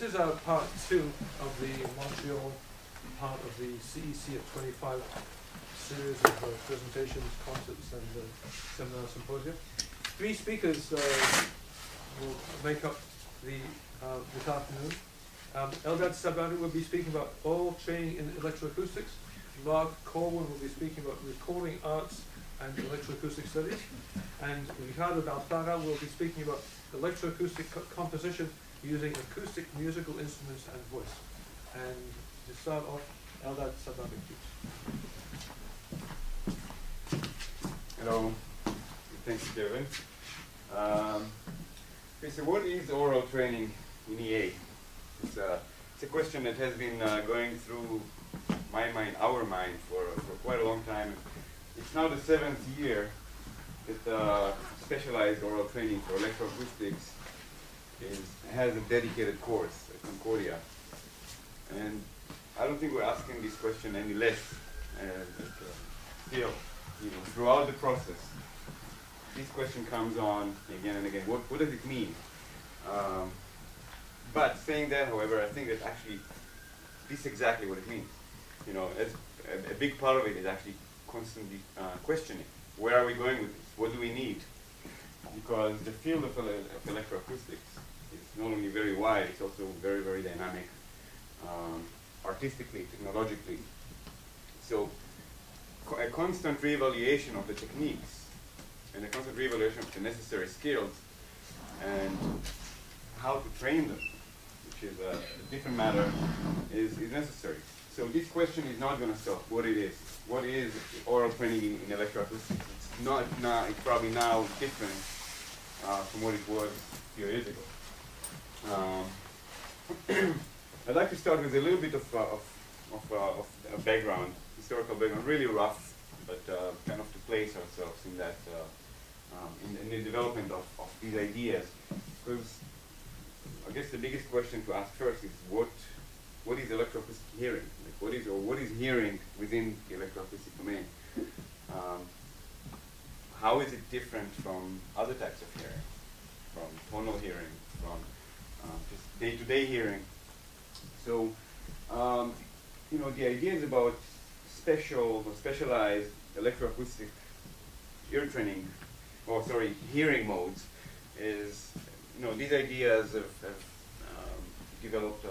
This is part 2 of the Montreal part of the CEC at 25 series of presentations, concerts, and seminar symposia. 3 speakers will make up this afternoon. Eldad Tsabary will be speaking about aural training in electroacoustics. Mark Corwin will be speaking about recording arts and electroacoustic studies. And Ricardo Baltara will be speaking about electroacoustic composition using acoustic musical instruments and voice. And to start off, Eldad Tsabary, please. Hello. Thanks, Kevin. Okay, so what is aural training in EA? It's a question that has been going through my mind, our mind, for quite a long time. It's now the 7th year that specialized aural training for electroacoustics has a dedicated course at Concordia. And I don't think we're asking this question any less. Still, throughout the process, this question comes on again and again. What does it mean? But saying that, however, I think that actually this is exactly what it means. As a big part of it is actually constantly questioning. Where are we going with this? What do we need? Because the field of electroacoustics is not only very wide, it's also very, very dynamic, artistically, technologically. So a constant reevaluation of the techniques and a constant reevaluation of the necessary skills and how to train them, which is a different matter, is necessary. So this question is not going to stop what it is. What is aural training in electroacoustics? It's not now. It's probably now different from what it was a few years ago. I'd like to start with a little bit of a background, historical background, really rough, but kind of to place ourselves in that in the development of these ideas. Because I guess the biggest question to ask first is what is electroacoustic hearing? Like what is hearing within the electroacoustic domain? How is it different from other types of hearing, from tonal hearing, from just day-to-day hearing? So, the ideas about specialized electroacoustic ear training, hearing modes, is these ideas have developed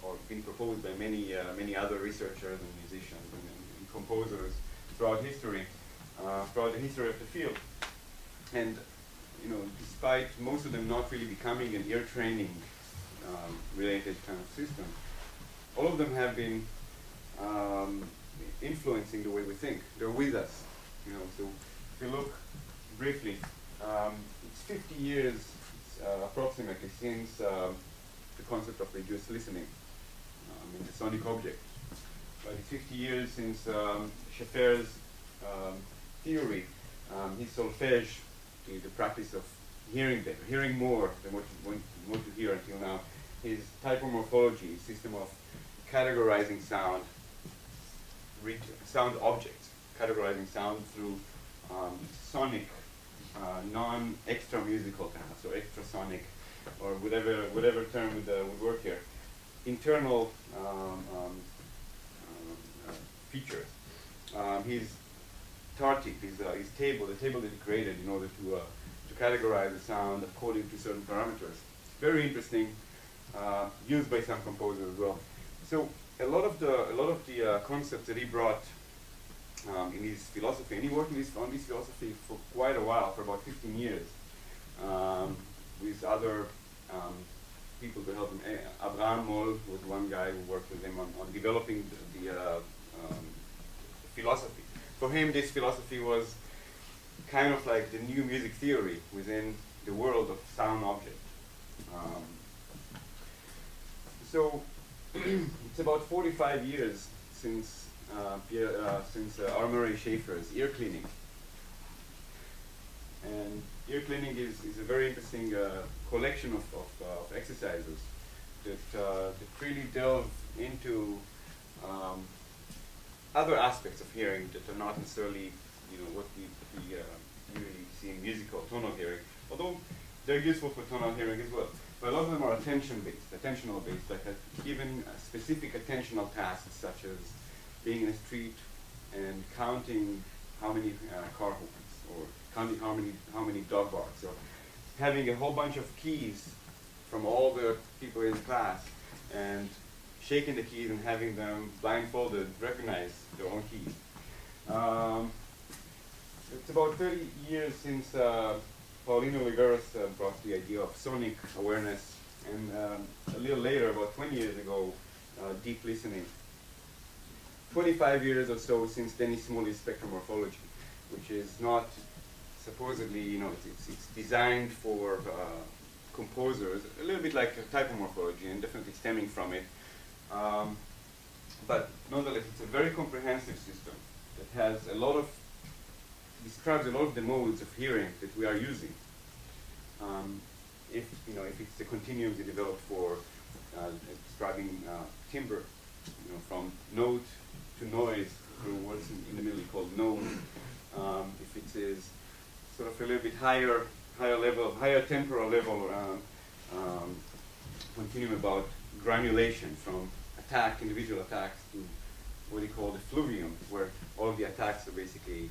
or been proposed by many other researchers and musicians and composers throughout history, throughout the history of the field. And despite most of them not really becoming an ear training related kind of system, all of them have been influencing the way we think. They're with us. So if you look briefly, it's 50 years approximately since the concept of reduced listening in the sonic object. But it's 50 years since Schaeffer's theory, his solfège, the practice of hearing better, hearing more than what you hear until now. His typomorphology, system of categorizing sound objects, categorizing sound through sonic, non-extra musical terms, so extra sonic, or whatever term would work here. Internal features. His TARTIC, his table, the table that he created in order to categorize the sound according to certain parameters. It's very interesting, used by some composers as well. So a lot of the concepts that he brought in his philosophy, and he worked on this philosophy for quite a while, for about 15 years, with other people to help him. Abraham Moll was one guy who worked with him on developing the philosophy. For him, this philosophy was kind of like the new music theory within the world of sound object. So it's about 45 years since R. Schaeffer's ear cleaning. And ear cleaning is a very interesting collection of exercises that really delve into other aspects of hearing that are not necessarily what we usually see in musical tonal hearing, although they're useful for tonal hearing as well. but a lot of them are attentional based, like given specific attentional tasks, such as being in a street and counting how many car horns, or counting how many dog barks, or having a whole bunch of keys from all the people in class and shaking the keys and having them blindfolded recognize their own keys. It's about 30 years since Paulino Oliveros brought the idea of sonic awareness, and a little later, about 20 years ago, deep listening. 25 years or so since Denis Smolly's spectromorphology, which is not supposedly, you know, it's designed for composers, a little bit like typomorphology, and definitely stemming from it. But nonetheless, it's a very comprehensive system that has describes a lot of the modes of hearing that we are using. If it's the continuum they developed for describing timbre, from note to noise through what's in the middle called note. If it is sort of a little bit higher level, higher temporal level continuum about granulation, from individual attacks, to what you call the fluvium, where all of the attacks are basically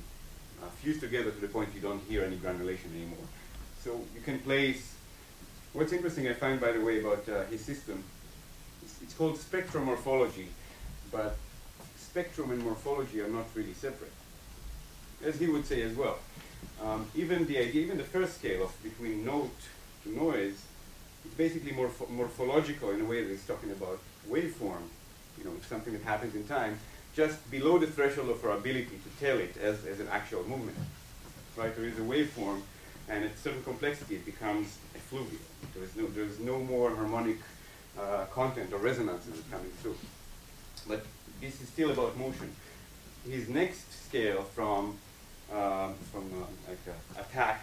fused together to the point you don't hear any granulation anymore. So you can place, what's interesting I find, by the way, about his system, it's called spectromorphology, but spectrum and morphology are not really separate, as he would say as well. Even the first scale of between note to noise, it's basically morphological in a way that it's talking about waveform, something that happens in time, just below the threshold of our ability to tell it as an actual movement. Right? There is a waveform, and at certain complexity it becomes a fluvial. There is no more harmonic content or resonance that is coming through. But this is still about motion. His next scale from like attack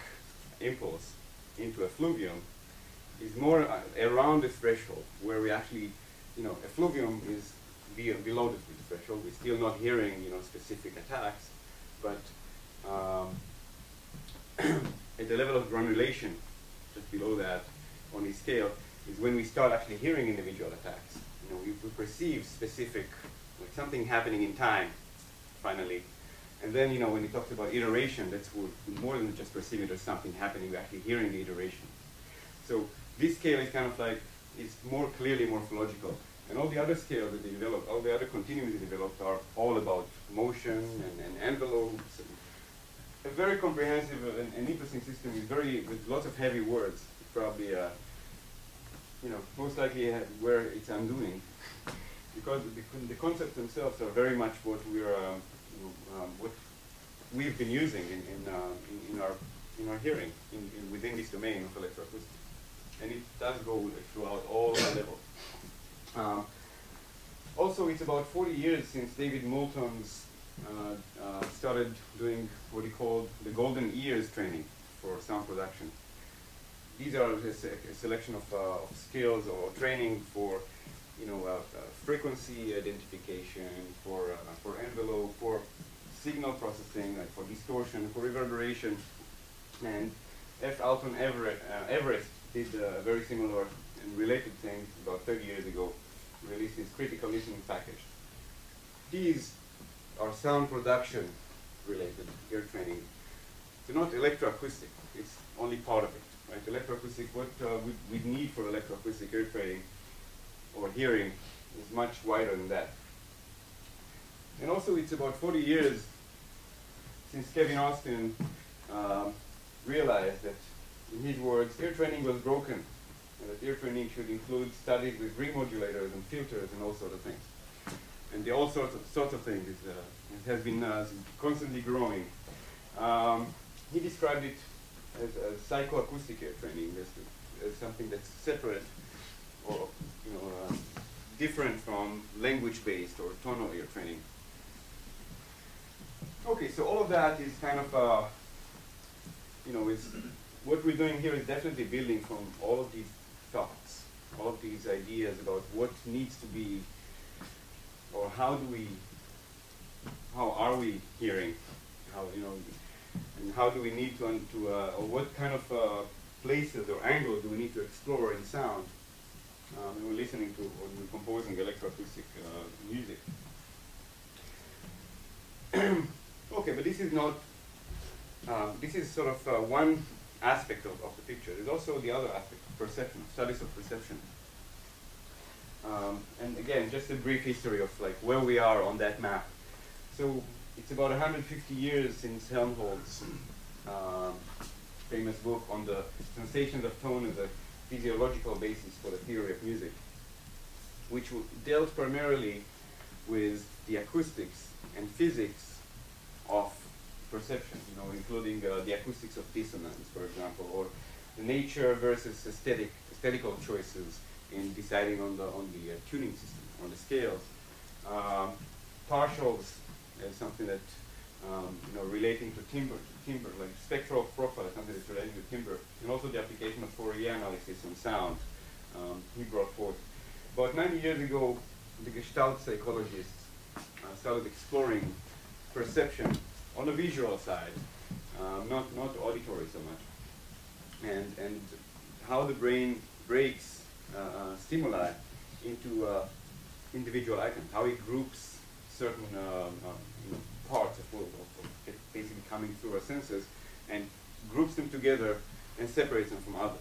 impulse into a fluvium is more around the threshold, where we actually, a fluvium is below the threshold. We're still not hearing, specific attacks, but at the level of granulation, just below that on his scale, is when we start actually hearing individual attacks. We perceive specific, like something happening in time, finally. And then, when he talks about iteration, that's more than just perceiving there's something happening, we're actually hearing the iteration. So this scale is kind of like, it's more clearly morphological. And all the other scales that they developed, all the other continuums they developed are all about motion and envelopes. And a very comprehensive and interesting system with lots of heavy words. It's probably, most likely where it's undoing. Because the concepts themselves are very much what what we've been using in our hearing within this domain of electroacoustics, and it does go throughout all the levels. Also, it's about 40 years since David Moulton's started doing what he called the golden ears training for sound production. These are a selection of skills or training for frequency identification, for envelope, for signal processing, like for distortion, for reverberation. And F. Alton Everest did a very similar and related thing about 30 years ago, released his critical listening package. These are sound production related ear training. They're not electroacoustic, it's only part of it. Right? Electroacoustic, what we need for electroacoustic ear training or hearing is much wider than that. And also, it's about 40 years since Kevin Austin realized that, in his words, ear training was broken, and that ear training should include studies with ring modulators and filters and all sorts of things. And the all sorts of things it has been constantly growing. He described it as psychoacoustic ear training, as something that's separate or different from language-based or tonal ear training. Okay, so all of that is kind of, is what we're doing here is definitely building from all of these thoughts, all of these ideas about what needs to be, or how are we hearing, and how do we need to or what kind of places or angles do we need to explore in sound when we're listening to or we're composing electroacoustic music. Okay, but this is not, this is sort of one aspect of the picture. There's also the other aspect of perception, studies of perception. And again, just a brief history of like where we are on that map. So it's about 150 years since Helmholtz famous book on the sensations of tone as a physiological basis for the theory of music, which dealt primarily with the acoustics and physics of perception, you know, including the acoustics of dissonance, for example, or the nature versus aesthetical choices in deciding on the tuning system, on the scales. Partials is something that you know, relating to timbre, like spectral profile is something that's relating to timbre, and also the application of Fourier analysis on sound. He brought forth. About 90 years ago, the Gestalt psychologists started exploring perception on the visual side, not auditory so much, and how the brain breaks stimuli into individual items, how it groups certain you know, parts of basically coming through our senses and groups them together and separates them from others.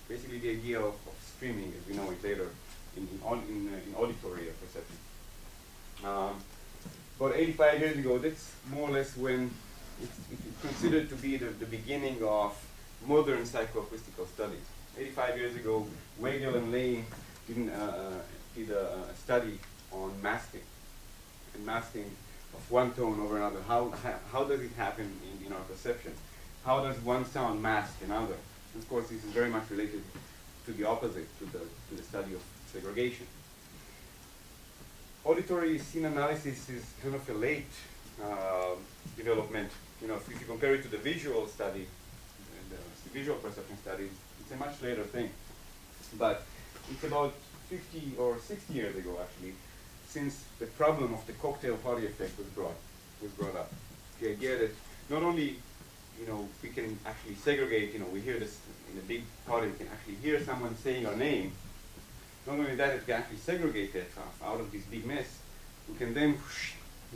Basically the idea of streaming, as we know it later, in auditory perception. About 85 years ago, that's more or less when it's considered to be the beginning of modern psychoacoustical studies. 85 years ago, Weigel and Lane did a study on masking, and masking of one tone over another. How does it happen in our perception? How does one sound mask another? And of course, this is very much related to the opposite, to the study of segregation. Auditory scene analysis is kind of a late development. You know, if you compare it to the visual study, the visual perception studies, it's a much later thing. But it's about 50 or 60 years ago, actually, since the problem of the cocktail party effect was brought up. The idea that not only, you know, we can actually segregate, you know, we hear this in a big party, we can actually hear someone saying our name. Not only that, it can actually segregate that out of this big mess. We can then,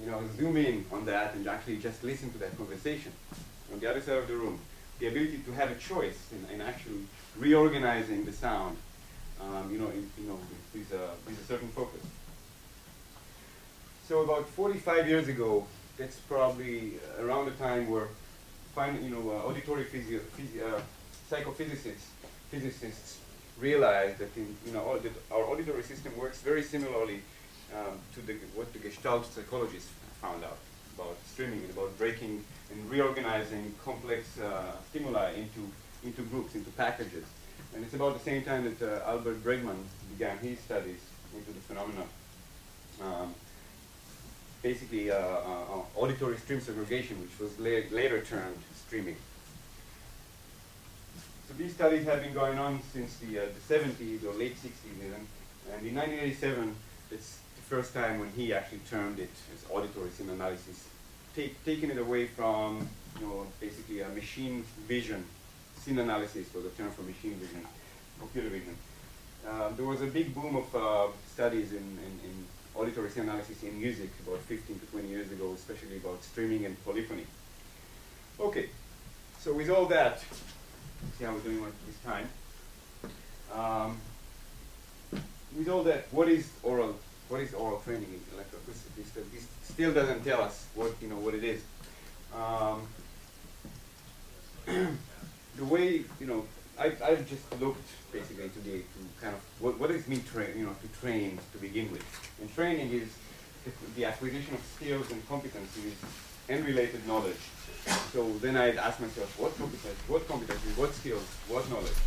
you know, zoom in on that and actually just listen to that conversation on the other side of the room. The ability to have a choice in actually reorganizing the sound, you know, with a certain focus. So about 45 years ago, that's probably around the time where, you know, auditory psychophysicists realized that that our auditory system works very similarly to what the Gestalt psychologists found out about streaming and about breaking and reorganizing complex stimuli into groups, into packages. And it's about the same time that Albert Bregman began his studies into the phenomena. Basically auditory stream segregation, which was later termed streaming. So these studies have been going on since the 70s or late 60s even, and in 1987, it's the first time when he actually termed it as auditory scene analysis, taking it away from, you know, basically a machine vision. Scene analysis was a term for machine vision, computer vision. There was a big boom of studies in auditory scene analysis in music about 15 to 20 years ago, especially about streaming and polyphony. Okay, so with all that, let's see how we're doing this time. With all that, what is aural training in electroacoustics? This still doesn't tell us what it is. The way, you know, I've just looked basically to kind of what does it mean to train to begin with. And training is the acquisition of skills and competencies and related knowledge. So then I'd ask myself, what competencies, what skills, what knowledge?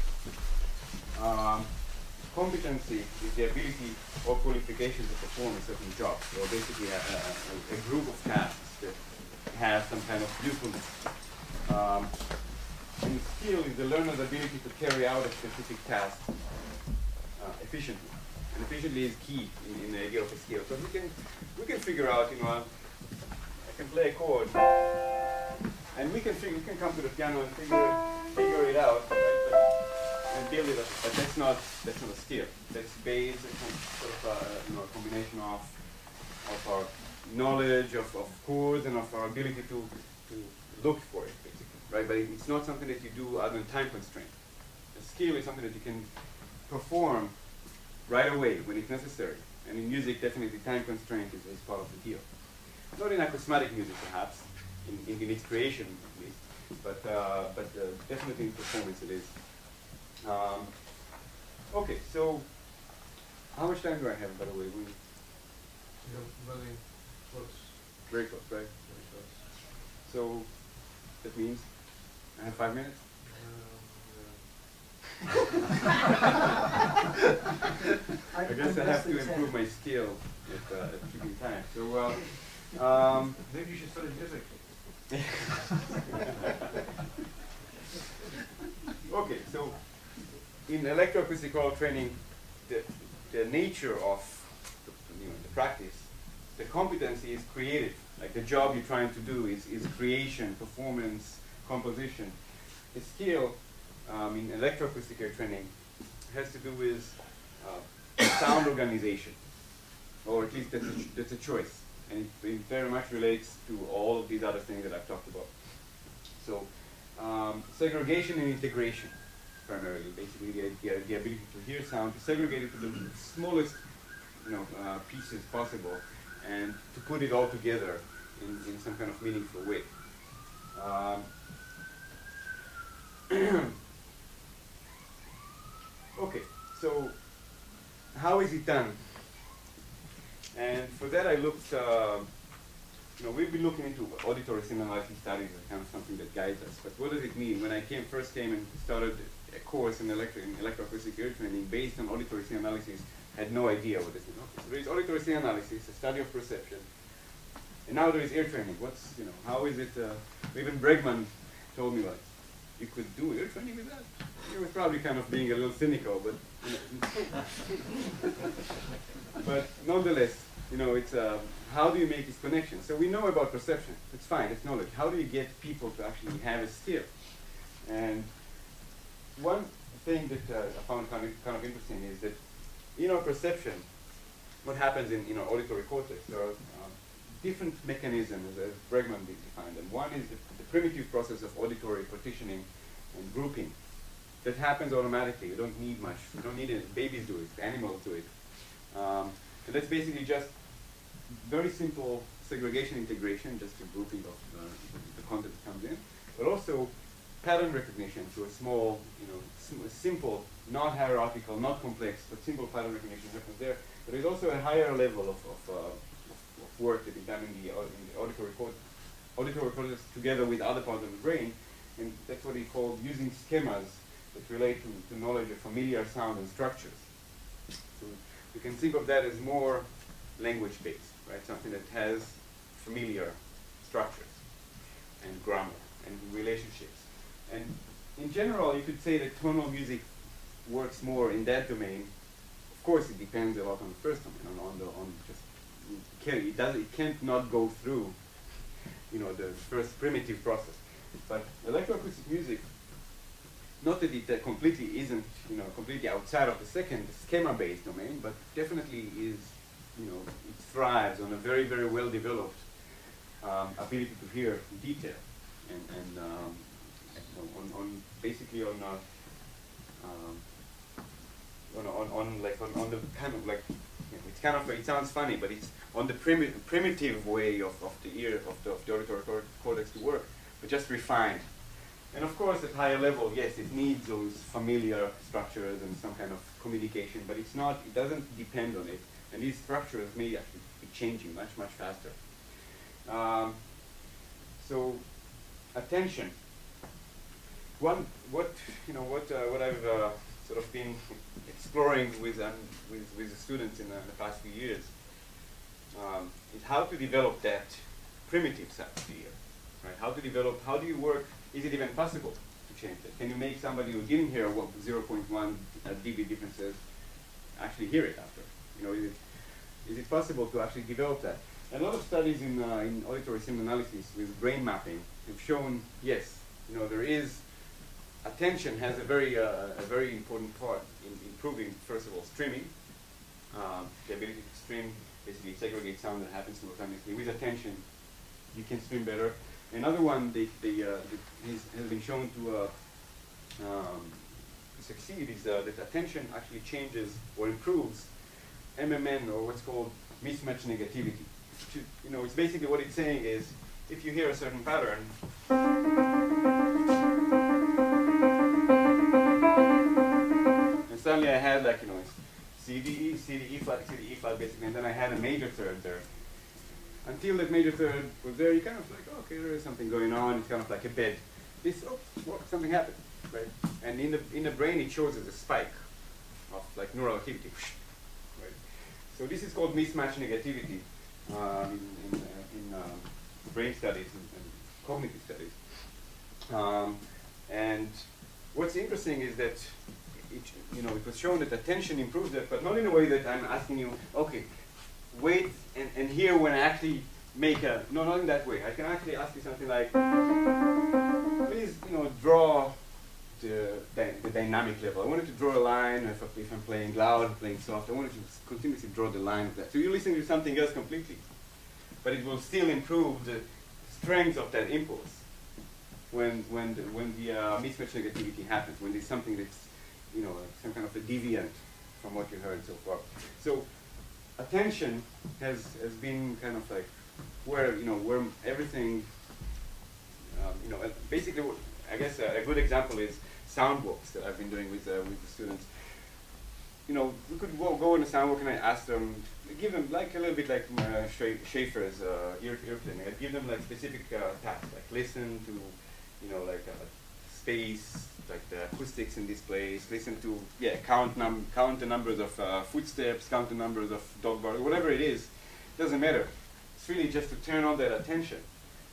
Competency is the ability or qualification to perform a certain job, or basically a group of tasks that have some kind of usefulness. And skill is the learner's ability to carry out a specific task efficiently. And efficiently is key in the idea of a skill. So we can figure out, you know, I can play a chord, and we can come to the piano and figure it out. Right? build it up, but that's not a skill. That's based on sort of you know, a combination of our knowledge of chords and of our ability to look for it, basically, right? But it's not something that you do other than time constraint. A skill is something that you can perform right away when it's necessary. And in music, definitely time constraint is part of the deal. Not in acousmatic music, perhaps, in its creation at least, but definitely in performance it is. Okay, so how much time do I have, by the way? You're really close. Very close, right? Very close. So that means I have 5 minutes? I guess I have to improve my skill at keeping time. So, maybe you should study music. Okay, so in electroacoustic oral training, the nature of the practice, the competency is creative. Like the job you're trying to do is creation, performance, composition. The skill in electroacoustic air training has to do with sound organization, or at least that's a choice, and it very much relates to all of these other things that I've talked about. So segregation and integration, primarily, basically the ability to hear sound, to segregate it to the smallest pieces possible, and to put it all together in some kind of meaningful way. Okay, so how is it done? And for that I looked, we've been looking into auditory simulation studies as kind of something that guides us. But what does it mean? When I first came and started a course in electroacoustic ear training based on auditory scene analysis, I had no idea what this is. Okay, so there is auditory scene analysis, a study of perception, and now there is ear training. How is it? Even Bregman told me, like, you could do ear training with that. He was probably kind of being a little cynical, but but nonetheless, it's how do you make this connection? So we know about perception. It's fine. It's knowledge. How do you get people to actually have a skill? And one thing that I found kind of interesting is that in our perception, what happens in auditory cortex, there are different mechanisms as Bregman defined them. One is the primitive process of auditory partitioning and grouping. That happens automatically. You don't need much. You don't need it. Babies do it. Animals do it. And that's basically just very simple segregation integration, just a grouping of the content that comes in, but also pattern recognition through a small, simple, not hierarchical, not complex, but simple pattern recognition happens there. But there's also a higher level of work that is done in the auditory cortex together with other parts of the brain, and that's what he called using schemas that relate to knowledge of familiar sound and structures. So you can think of that as more language-based, right? Something that has familiar structures and grammar and relationships. And in general, you could say that tonal music works more in that domain. Of course, it depends a lot on the first domain, it can't not go through, the first primitive process. But electroacoustic music, not that it completely isn't, completely outside of the second schema-based domain, but definitely is, it thrives on a very, very well-developed ability to hear in detail, and basically on the kind of like, it's kind of, it sounds funny, but it's on the primitive way of the ear, of the auditory cortex to work, but just refined. And of course, at higher level, yes, it needs those familiar structures and some kind of communication, but it's not, it doesn't depend on it. And these structures may actually be changing much, much faster. So, attention. What I've sort of been exploring with the students in the past few years is how to develop that primitive side of the ear, right? How do you work? Is it even possible to change that? Can you make somebody who didn't hear 0.1 dB differences actually hear it after? Is it possible to actually develop that? And a lot of studies in auditory sim analysis with brain mapping have shown, yes, there is attention has a very important part in improving, first of all, streaming. The ability to stream, basically segregate sound that happens simultaneously. With attention, you can stream better. Another one has been shown to succeed is that attention actually changes or improves MMN, or what's called mismatch negativity. It's basically what it's saying is, if you hear a certain pattern, and suddenly I had like, it's C, D, E, C, D, E flat, C, D, E flat, basically, and then I had a major third there. Until that major third was there, you kind of like, okay, there is something going on. It's kind of like a bed. Something happened, right? And in the brain, it shows as a spike of like neural activity, right? So this is called mismatch negativity in brain studies and cognitive studies. And what's interesting is that it was shown that attention improves that, but not in a way that I'm asking you, okay, wait and hear when I actually make not in that way. I can actually ask you something like, please, draw the dynamic level. I wanted to draw a line if I'm playing loud, playing soft. I wanted to continuously draw the line of that. So you're listening to something else completely, but it will still improve the strength of that impulse when the mismatch negativity happens, when there's something that's some kind of a deviant from what you heard so far. So attention has been kind of like where everything basically I guess a good example is sound walks that I've been doing with the students. We could go on a sound walk and I ask them, give them like a little bit like Schaefer's ear cleaning. I'd give them like specific tasks, like listen to like space, like the acoustics in this place, listen to count the numbers of footsteps, count the numbers of dog barks, whatever it is, doesn't matter. It's really just to turn on that attention.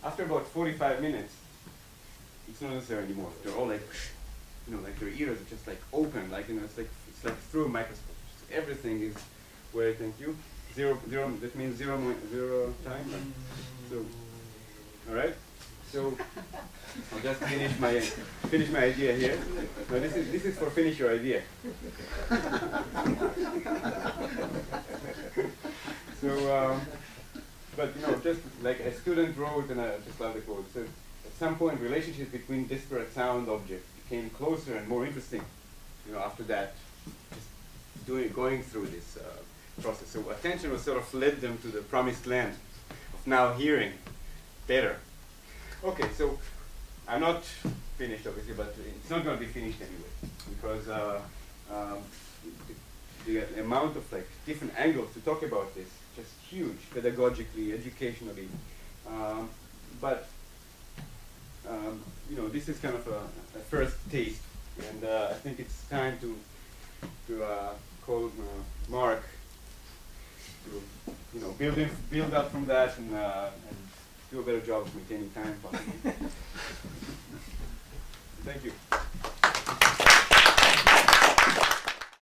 After about 45 minutes, it's not necessary anymore. They're all like, like their ears are just like open, like it's like through a microscope. Just everything is where. Thank you. Zero. That means zero time. So, all right. So I'll just finish my idea here. No, this is for finish your idea. So, but just like a student wrote, and I just love the quote. It says, at some point, relationships between disparate sound objects became closer and more interesting. After that, just going through this process. So attention was sort of led them to the promised land of now hearing better. Okay, so I'm not finished, obviously, but it's not going to be finished anyway, because the amount of like different angles to talk about this just huge, pedagogically, educationally. But this is kind of a first taste, and I think it's time to call Mark to build up from that and do a better job of maintaining time, possibly. Thank you.